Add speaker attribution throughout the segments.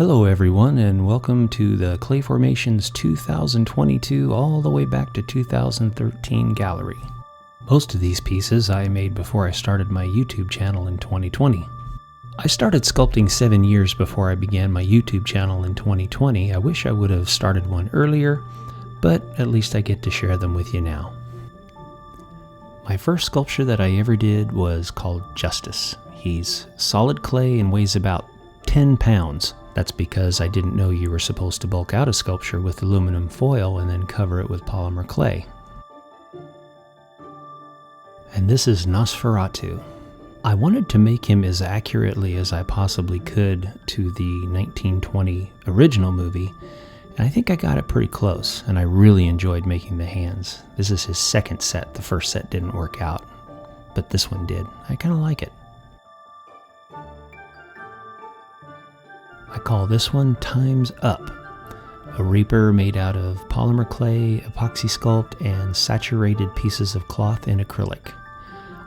Speaker 1: Hello everyone, and welcome to the Clayformations 2022 all the way back to 2013 gallery. Most of these pieces I made before I started my YouTube channel in 2020. I started sculpting 7 years before I began my YouTube channel in 2020. I wish I would have started one earlier, but at least I get to share them with you now. My first sculpture that I ever did was called Justice. He's solid clay and weighs about 10 pounds. That's because I didn't know you were supposed to bulk out a sculpture with aluminum foil and then cover it with polymer clay. And this is Nosferatu. I wanted to make him as accurately as I possibly could to the 1920 original movie, and I think I got it pretty close, and I really enjoyed making the hands. This is his second set. The first set didn't work out, but this one did. I kind of like it. I call this one Time's Up, a reaper made out of polymer clay, epoxy sculpt, and saturated pieces of cloth in acrylic.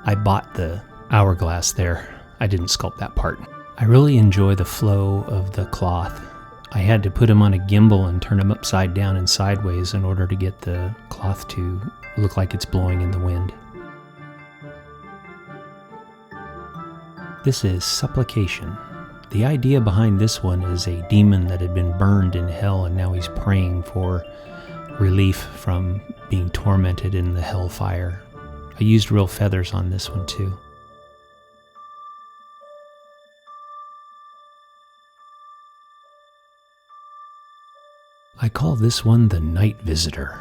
Speaker 1: I bought the hourglass there. I didn't sculpt that part. I really enjoy the flow of the cloth. I had to put him on a gimbal and turn him upside down and sideways in order to get the cloth to look like it's blowing in the wind. This is Supplication. The idea behind this one is a demon that had been burned in hell and now he's praying for relief from being tormented in the hellfire. I used real feathers on this one too. I call this one the Night Visitor.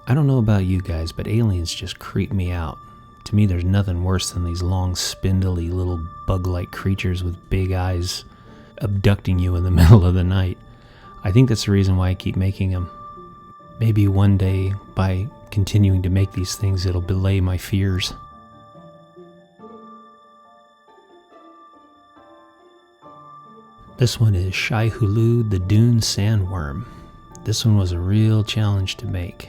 Speaker 1: I don't know about you guys, but aliens just creep me out. To me, there's nothing worse than these long, spindly, little bug-like creatures with big eyes abducting you in the middle of the night. I think that's the reason why I keep making them. Maybe one day, by continuing to make these things, it'll belay my fears. This one is Shai Hulud, the Dune Sandworm. This one was a real challenge to make,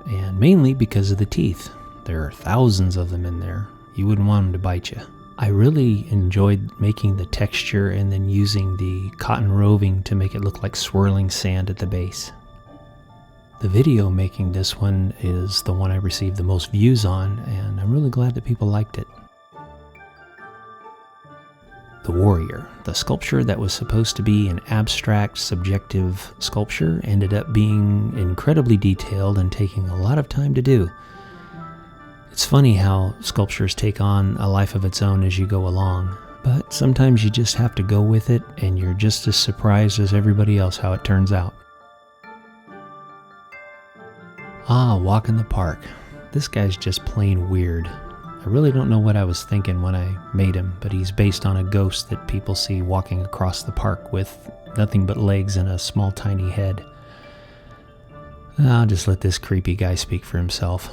Speaker 1: and mainly because of the teeth. There are thousands of them in there. You wouldn't want them to bite you. I really enjoyed making the texture and then using the cotton roving to make it look like swirling sand at the base. The video making this one is the one I received the most views on, and I'm really glad that people liked it. The Warrior. The sculpture that was supposed to be an abstract, subjective sculpture ended up being incredibly detailed and taking a lot of time to do. It's funny how sculptures take on a life of its own as you go along, but sometimes you just have to go with it and you're just as surprised as everybody else how it turns out. Walk in the Park. This guy's just plain weird. I really don't know what I was thinking when I made him, but he's based on a ghost that people see walking across the park with nothing but legs and a small tiny head. I'll just let this creepy guy speak for himself.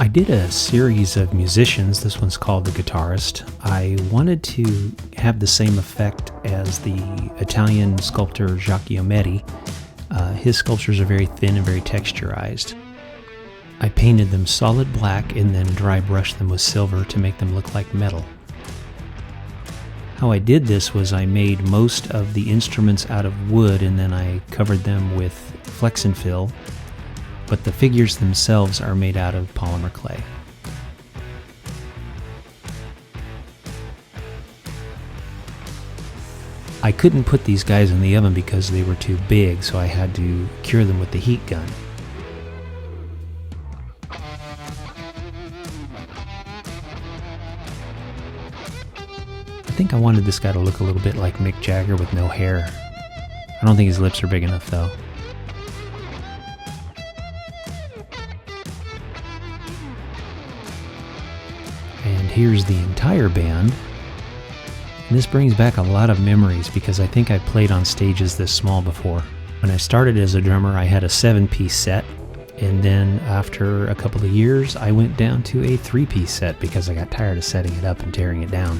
Speaker 1: I did a series of musicians. This one's called The Guitarist. I wanted to have the same effect as the Italian sculptor Giacometti. His sculptures are very thin and very texturized. I painted them solid black and then dry brushed them with silver to make them look like metal. How I did this was I made most of the instruments out of wood and then I covered them with flex and fill, but the figures themselves are made out of polymer clay. I couldn't put these guys in the oven because they were too big, so I had to cure them with the heat gun. I think I wanted this guy to look a little bit like Mick Jagger with no hair. I don't think his lips are big enough though. And here's the entire band. And this brings back a lot of memories because I think I played on stages this small before. When I started as a drummer, I had a 7-piece set, and then after a couple of years, I went down to a 3-piece set because I got tired of setting it up and tearing it down.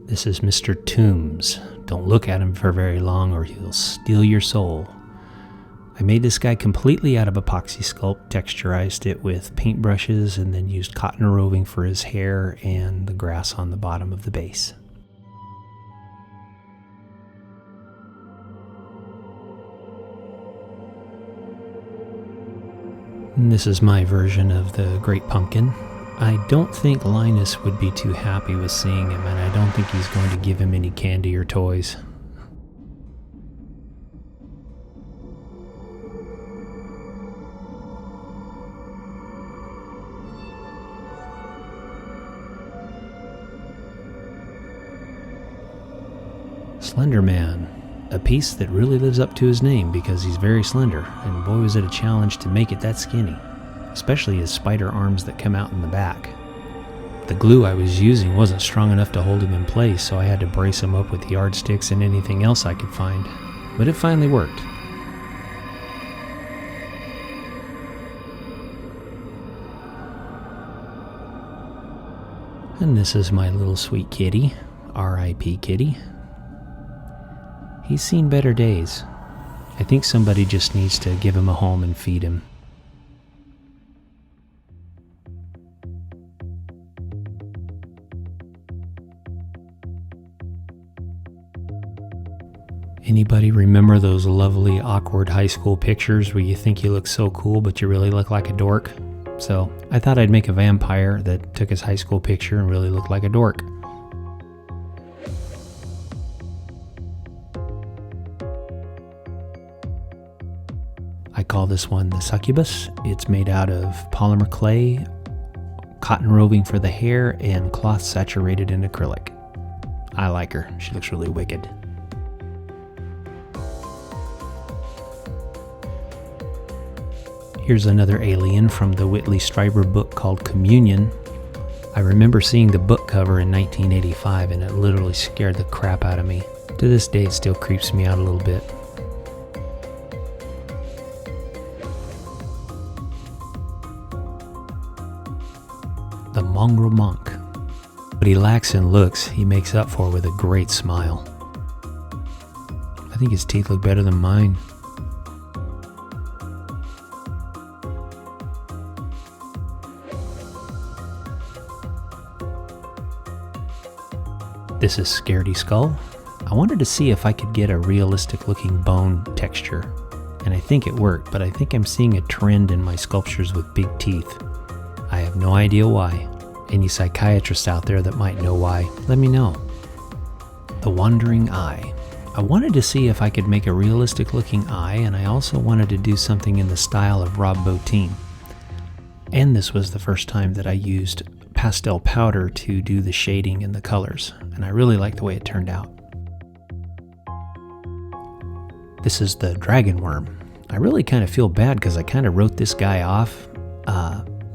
Speaker 1: This is Mr. Tombs. Don't look at him for very long or he'll steal your soul. I made this guy completely out of epoxy sculpt, texturized it with paintbrushes, and then used cotton roving for his hair and the grass on the bottom of the base. And this is my version of the Great Pumpkin. I don't think Linus would be too happy with seeing him, and I don't think he's going to give him any candy or toys. Slenderman, a piece that really lives up to his name because he's very slender, and boy was it a challenge to make it that skinny, especially his spider arms that come out in the back. The glue I was using wasn't strong enough to hold him in place, so I had to brace him up with yardsticks and anything else I could find, but it finally worked. And this is my little sweet kitty, R.I.P. kitty. He's seen better days. I think somebody just needs to give him a home and feed him. Anybody remember those lovely, awkward high school pictures where you think you look so cool but you really look like a dork? So I thought I'd make a vampire that took his high school picture and really looked like a dork. I call this one the Succubus. It's made out of polymer clay, cotton roving for the hair, and cloth saturated in acrylic. I like her. She looks really wicked. Here's another alien from the Whitley Strieber book called Communion. I remember seeing the book cover in 1985 and it literally scared the crap out of me. To this day it still creeps me out a little bit. The Mongrel Monk. What he lacks in looks, he makes up for with a great smile. I think his teeth look better than mine. This is Scaredy Skull. I wanted to see if I could get a realistic looking bone texture, and I think it worked, but I think I'm seeing a trend in my sculptures with big teeth. I have no idea why. Any psychiatrists out there that might know why, let me know. The Wandering Eye. I wanted to see if I could make a realistic looking eye, and I also wanted to do something in the style of Rob Bottin. And this was the first time that I used pastel powder to do the shading and the colors, and I really like the way it turned out. This is the Dragon Worm. I really kind of feel bad because I kind of wrote this guy off,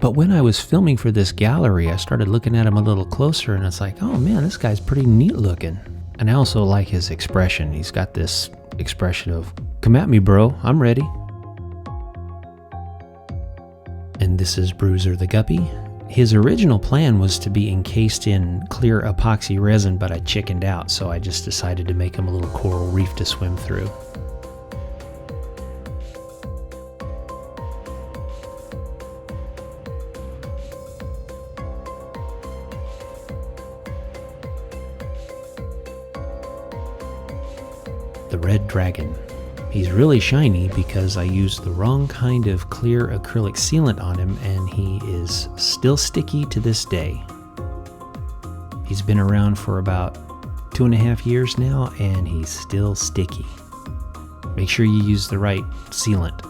Speaker 1: but when I was filming for this gallery, I started looking at him a little closer, and it's like, oh man, this guy's pretty neat looking. And I also like his expression. He's got this expression of, come at me bro, I'm ready. And this is Bruiser the Guppy. His original plan was to be encased in clear epoxy resin, but I chickened out, so I just decided to make him a little coral reef to swim through. The Red Dragon. He's really shiny because I used the wrong kind of clear acrylic sealant on him, and he is still sticky to this day. He's been around for about 2.5 years now, and he's still sticky. Make sure you use the right sealant.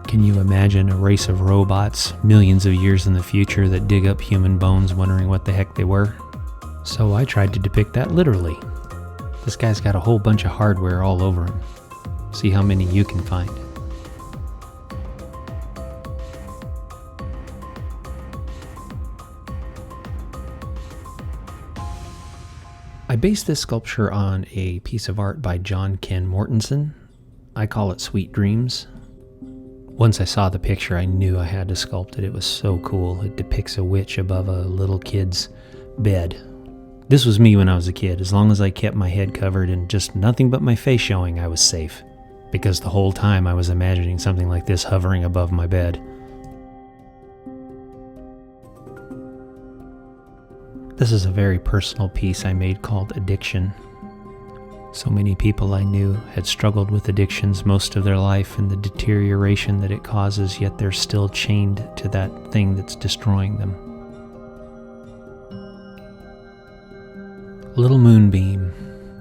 Speaker 1: Can you imagine a race of robots millions of years in the future that dig up human bones wondering what the heck they were? So I tried to depict that literally. This guy's got a whole bunch of hardware all over him. See how many you can find. I based this sculpture on a piece of art by John Ken Mortensen. I call it Sweet Dreams. Once I saw the picture, I knew I had to sculpt it. It was so cool. It depicts a witch above a little kid's bed This was me when I was a kid. As long as I kept my head covered and just nothing but my face showing, I was safe. Because the whole time I was imagining something like this hovering above my bed. This is a very personal piece I made called Addiction. So many people I knew had struggled with addictions most of their life and the deterioration that it causes, yet they're still chained to that thing that's destroying them. Little Moonbeam.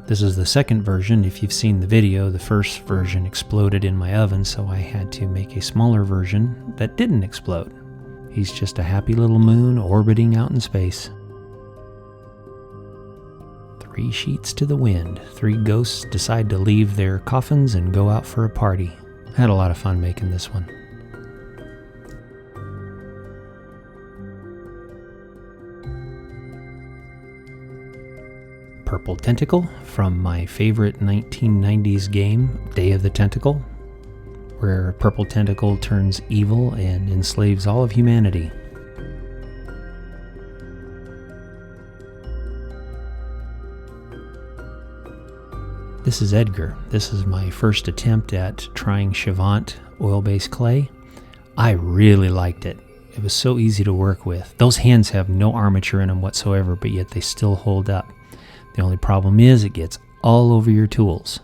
Speaker 1: This is the second version. If you've seen the video, the first version exploded in my oven, so I had to make a smaller version that didn't explode. He's just a happy little moon orbiting out in space. 3 sheets to the wind. 3 ghosts decide to leave their coffins and go out for a party. I had a lot of fun making this one. Purple Tentacle from my favorite 1990s game, Day of the Tentacle, where Purple Tentacle turns evil and enslaves all of humanity. This is Edgar. This is my first attempt at trying Chivant oil-based clay. I really liked it. It was so easy to work with. Those hands have no armature in them whatsoever, but yet they still hold up. The only problem is it gets all over your tools.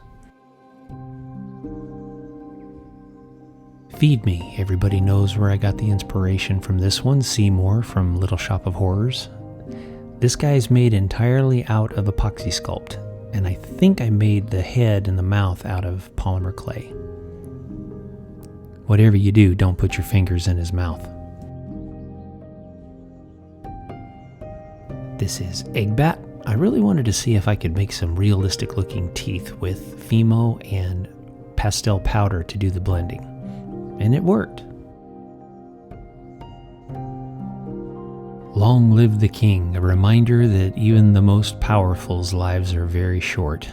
Speaker 1: Feed Me. Everybody knows where I got the inspiration from this one. Seymour from Little Shop of Horrors. This guy is made entirely out of epoxy sculpt. And I think I made the head and the mouth out of polymer clay. Whatever you do, don't put your fingers in his mouth. This is Batt. I really wanted to see if I could make some realistic looking teeth with Fimo and pastel powder to do the blending. And it worked. Long live the king, a reminder that even the most powerful's lives are very short.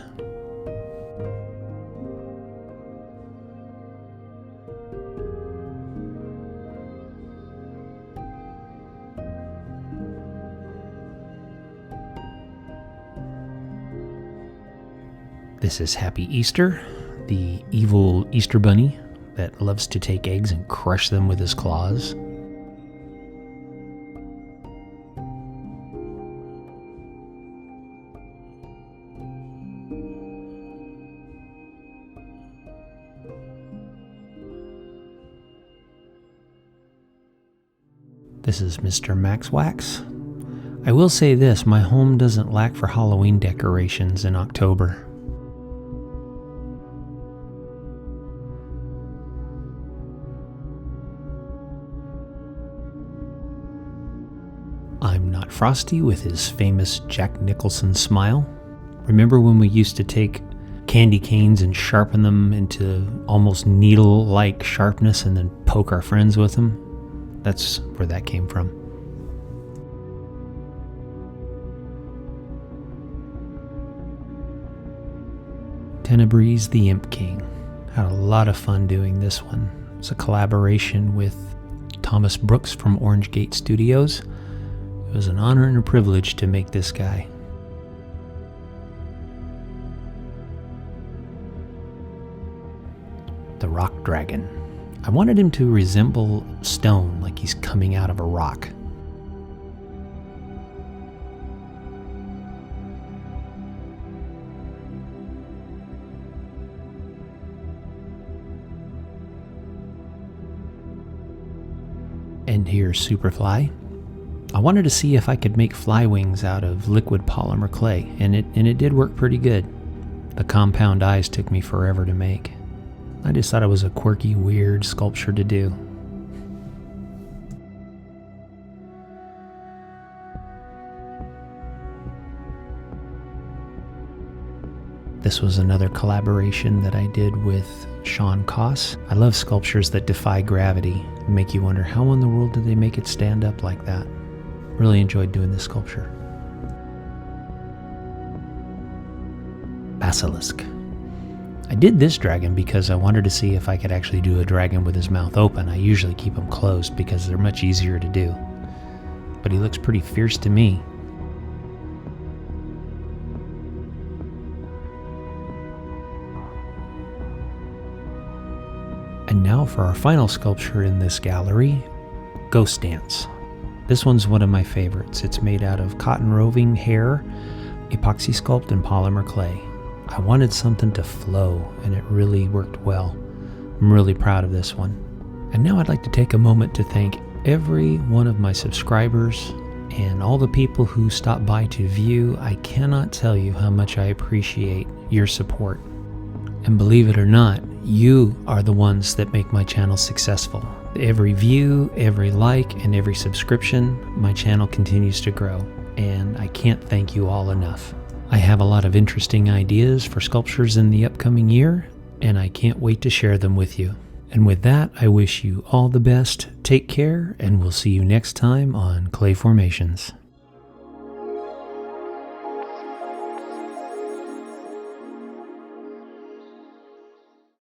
Speaker 1: This is Happy Easter, the evil Easter bunny that loves to take eggs and crush them with his claws. This is Mr. Max Wax. I will say this, my home doesn't lack for Halloween decorations in October. I'm Not Frosty with his famous Jack Nicholson smile. Remember when we used to take candy canes and sharpen them into almost needle-like sharpness and then poke our friends with them? That's where that came from. Tenebris the Imp King. Had a lot of fun doing this one. It's a collaboration with Thomas Brooks from Orange Gate Studios. It was an honor and a privilege to make this guy. The Rock Dragon. I wanted him to resemble stone, like he's coming out of a rock. And here's Superfly. I wanted to see if I could make fly wings out of liquid polymer clay, and it did work pretty good. The compound eyes took me forever to make. I just thought it was a quirky, weird sculpture to do. This was another collaboration that I did with Sean Koss. I love sculptures that defy gravity and make you wonder how in the world did they make it stand up like that. Really enjoyed doing this sculpture. Basilisk. I did this dragon because I wanted to see if I could actually do a dragon with his mouth open. I usually keep them closed because they're much easier to do. But he looks pretty fierce to me. now for our final sculpture in this gallery, Ghost Dance. This one's one of my favorites. It's made out of cotton roving hair, epoxy sculpt, and polymer clay. I wanted something to flow, and it really worked well. I'm really proud of this one. And now I'd like to take a moment to thank every one of my subscribers and all the people who stop by to view. I cannot tell you how much I appreciate your support. And believe it or not, you are the ones that make my channel successful. Every view, every like, and every subscription, my channel continues to grow, and I can't thank you all enough. I have a lot of interesting ideas for sculptures in the upcoming year, and I can't wait to share them with you. And with that, I wish you all the best, take care, and we'll see you next time on Clayformations.